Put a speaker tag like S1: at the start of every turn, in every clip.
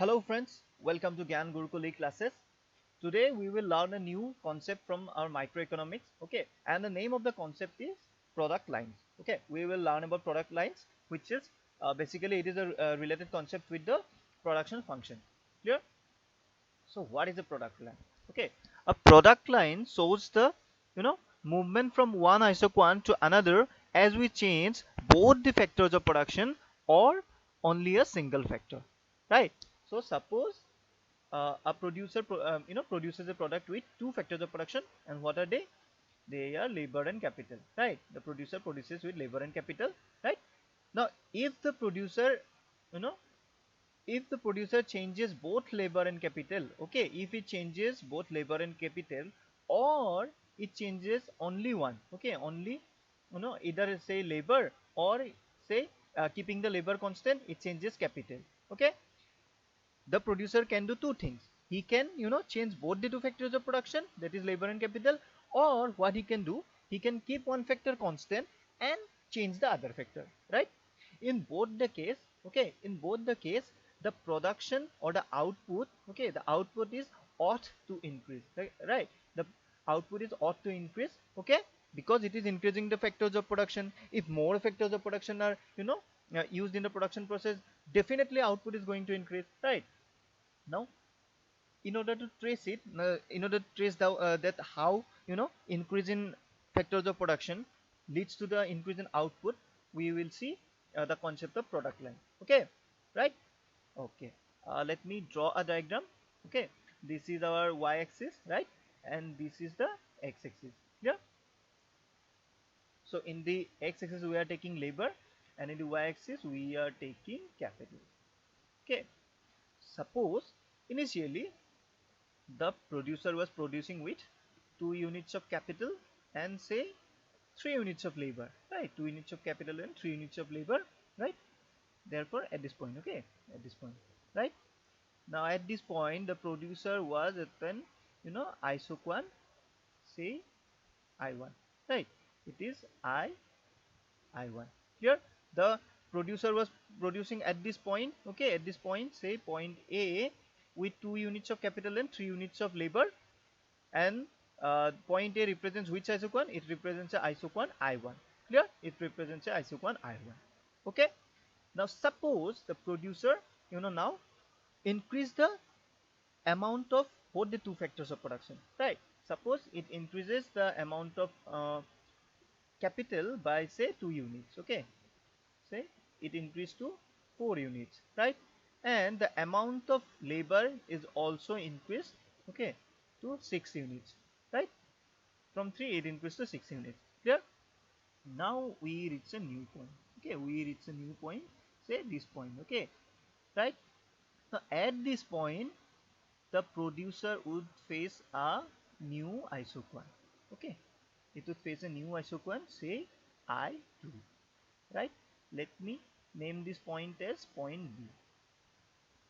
S1: Hello friends, welcome to Gyan Gurukul classes. Today we will learn a new concept from our microeconomics, okay, and the name of the concept is product lines. Okay, we will learn about product lines, which is basically it is a related concept with the production function. Clear? So what is a product line? Okay, a product line shows the movement from one isoquant to another as we change both the factors of production or only a single factor, right? So suppose a producer produces a product with two factors of production, and what are they? They are labor and capital, right? The producer produces with labor and capital, right? Now if the producer you know if the producer changes both labor and capital, okay, if it changes both labor and capital, or it changes only one, okay, only either say labor or say keeping the labor constant, it changes capital, okay, the producer can do two things. He can change both the two factors of production, that is labor and capital, or what he can do, he can keep one factor constant and change the other factor, right? In both the case, okay, in both the case, the production or the output, okay, the output is ought to increase, right? The output is ought to increase, okay, because it is increasing the factors of production. If more factors of production are used in the production process, definitely output is going to increase, right? Now in order to trace it, in order to trace that how increase in factors of production leads to the increase in output, we will see the concept of product line, okay, right? Okay, let me draw a diagram. Okay, this is our y-axis, right, and this is the x-axis. Yeah, so in the x-axis we are taking labor, and in the y-axis we are taking capital. Okay, suppose initially the producer was producing with 2 units of capital and say 3 units of labor, right? 2 units of capital and 3 units of labor, right? Therefore at this point, okay, at this point, right? Now at this point the producer was at an isoquant, say I1, right? It is I1. Here the producer was producing at this point, okay, at this point, say point A, with 2 units of capital and 3 units of labor, and point A represents which isoquant? It represents a isoquant I1. Clear? It represents a isoquant I1. Okay. Now suppose the producer now increase the amount of both the two factors of production, right? Suppose it increases the amount of capital by say 2 units, okay, say it increased to 4 units, right? And the amount of labor is also increased, okay, to 6 units, right? From 3 it increased to 6 units. Clear? Now we reach a new point, okay, we reach a new point, say this point, okay, right? Now at this point the producer would face a new isoquant, okay, it would face a new isoquant, say I2, right? Let me name this point as point B.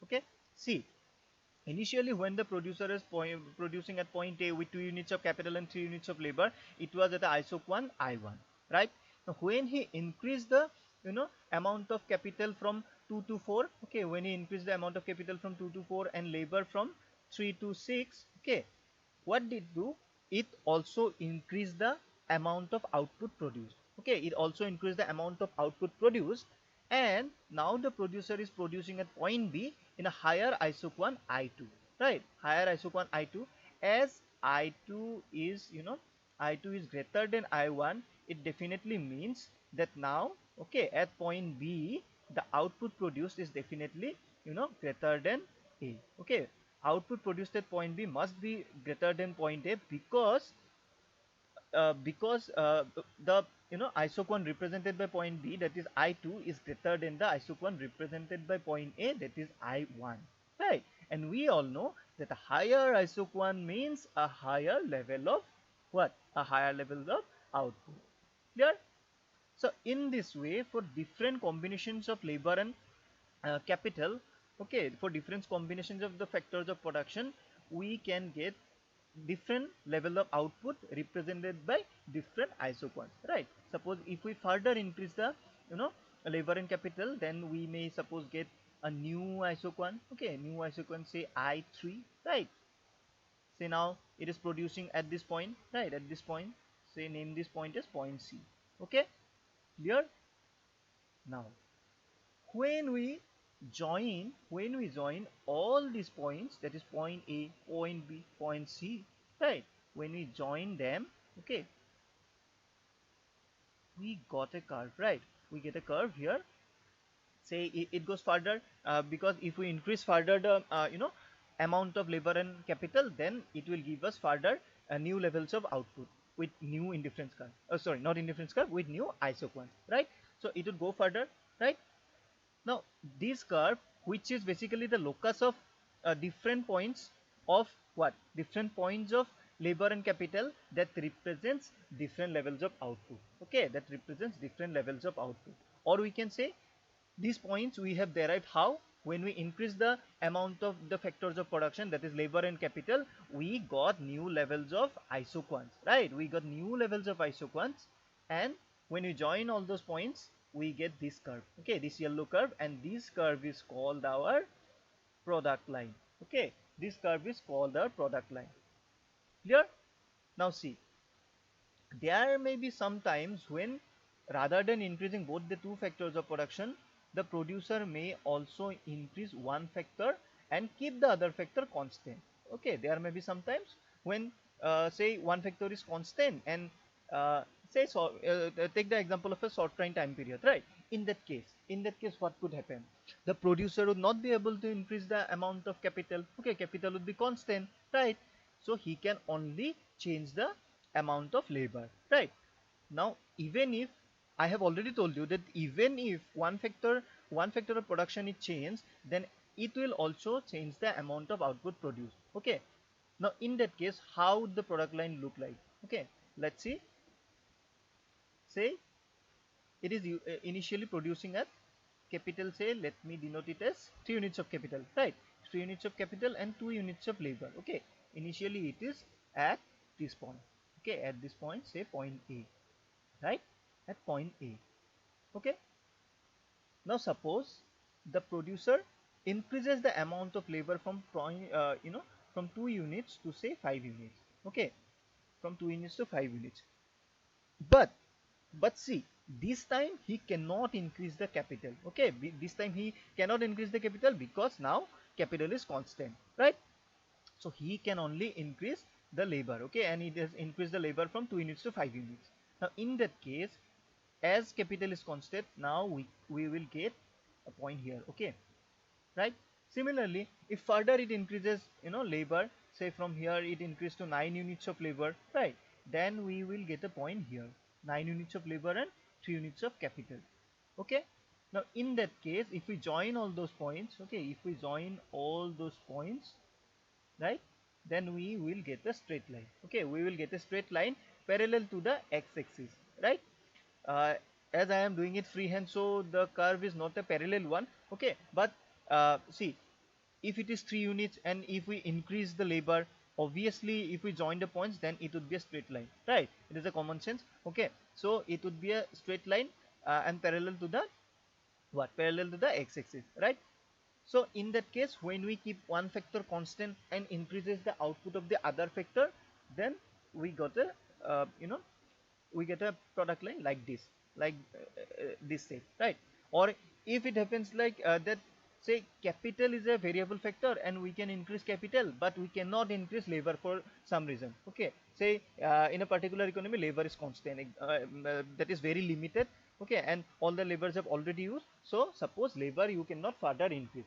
S1: Okay, see, initially when the producer is producing at point A with 2 units of capital and 3 units of labor, it was at the isoquant I1, right? Now when he increased the amount of capital from 2 to 4, okay, when he increased the amount of capital from 2 to 4 and labor from 3 to 6, okay, what did it do? It also increased the amount of output produced, okay, it also increased the amount of output produced, and now the producer is producing at point B in a higher isoquant I2, right? Higher isoquant I2, as I2 is I2 is greater than I1, it definitely means that now, okay, at point B the output produced is definitely greater than A, okay. Output produced at point B must be greater than point A, because the isoquant represented by point B, that is I2, is greater than the isoquant represented by point A, that is I1, right? And we all know that a higher isoquant means a higher level of what? A higher level of output. Clear? So in this way, for different combinations of labor and capital, okay, for different combinations of the factors of production, we can get different level of output represented by different isoquants, right? Suppose if we further increase the labor and capital, then we may suppose get a new isoquant, okay, new isoquant, say I3, right? Say now it is producing at this point, right? At this point, say name this point as point C. Okay, clear? Now when we join all these points, that is point A, point B, point C, right? When we join them, okay, we got a curve, right? We get a curve here. Say it goes further, because if we increase further the amount of labor and capital, then it will give us further new levels of output with new indifference curve. Sorry, not indifference curve, with new isoquant, right? So it would go further, right? Now this curve, which is basically the locus of different points of what? Different points of labor and capital that represents different levels of output. Okay, that represents different levels of output. Or we can say these points we have derived how? When we increase the amount of the factors of production, that is labor and capital, we got new levels of isoquants, right? We got new levels of isoquants, and when you join all those points, we get this curve, okay, this yellow curve, and this curve is called our product line. Okay, this curve is called our product line. Clear? Now see, there may be some times when rather than increasing both the two factors of production, the producer may also increase one factor and keep the other factor constant. Okay, there may be sometimes when say one factor is constant and uh, say so take the example of a short time period, right? In that case what could happen? The producer would not be able to increase the amount of capital. Okay, capital would be constant, right? So he can only change the amount of labor, right? Now even if I have already told you that even if one factor of production is changed, then it will also change the amount of output produced. Okay, now in that case how would the product line look like? Okay, let's see. Say it is initially producing at capital, say let me denote it as 3 units of capital, right? 3 units of capital and 2 units of labor. Okay, initially it is at this point, okay, at this point, say point A, right? At point A. Okay, now suppose the producer increases the amount of labor from point from 2 units to say 5 units. Okay, from 2 units to 5 units, but see, this time he cannot increase the capital. Okay, this time he cannot increase the capital because now capital is constant, right? So he can only increase the labor. Okay, and he has increased the labor from 2 units to 5 units. Now in that case, as capital is constant, now we will get a point here. Okay, right? Similarly, if further it increases labor, say from here it increased to 9 units of labor, right? Then we will get a point here, 9 units of labor and 3 units of capital. Okay, now in that case, if we join all those points, okay, if we join all those points, right, then we will get a straight line. Okay, we will get a straight line parallel to the x-axis, right? uh, as I am doing it freehand, so the curve is not a parallel one. Okay, but see, if it is 3 units and if we increase the labor, obviously if we join the points, then it would be a straight line, right? It is a common sense. Okay, so it would be a straight line and parallel to the what? Parallel to the x-axis, right? So in that case, when we keep one factor constant and increases the output of the other factor, then we got a we get a product line like this, like this shape, right? Or if it happens like that, say capital is a variable factor and we can increase capital but we cannot increase labor for some reason. Okay, say in a particular economy labor is constant, that is very limited. Okay, and all the labors have already used, so suppose labor you cannot further increase.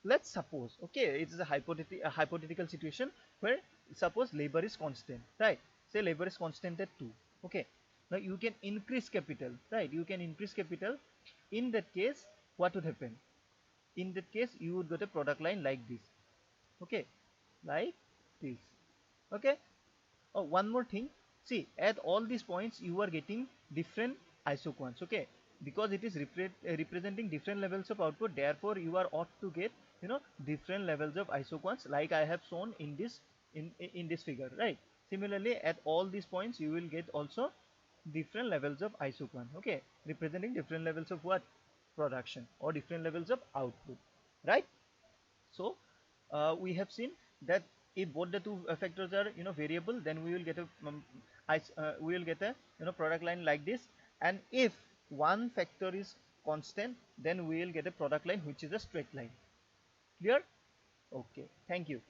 S1: Let's suppose, okay, it is a hypothetical situation where suppose labor is constant, right? Say labor is constant at 2. Okay, now you can increase capital, right? You can increase capital. In that case, what would happen? In that case, you would get a product line like this. Okay, like this. Okay. Oh, one more thing, see, at all these points you are getting different isoquants. Okay, because it is representing different levels of output, therefore you are ought to get different levels of isoquants like I have shown in this in this figure, right? Similarly, at all these points you will get also different levels of isoquant. Okay, representing different levels of what? production or different levels of output, right? So we have seen that if both the two factors are variable, then we will get a we will get a product line like this. And if one factor is constant, then we will get a product line which is a straight line. Clear? Okay, thank you.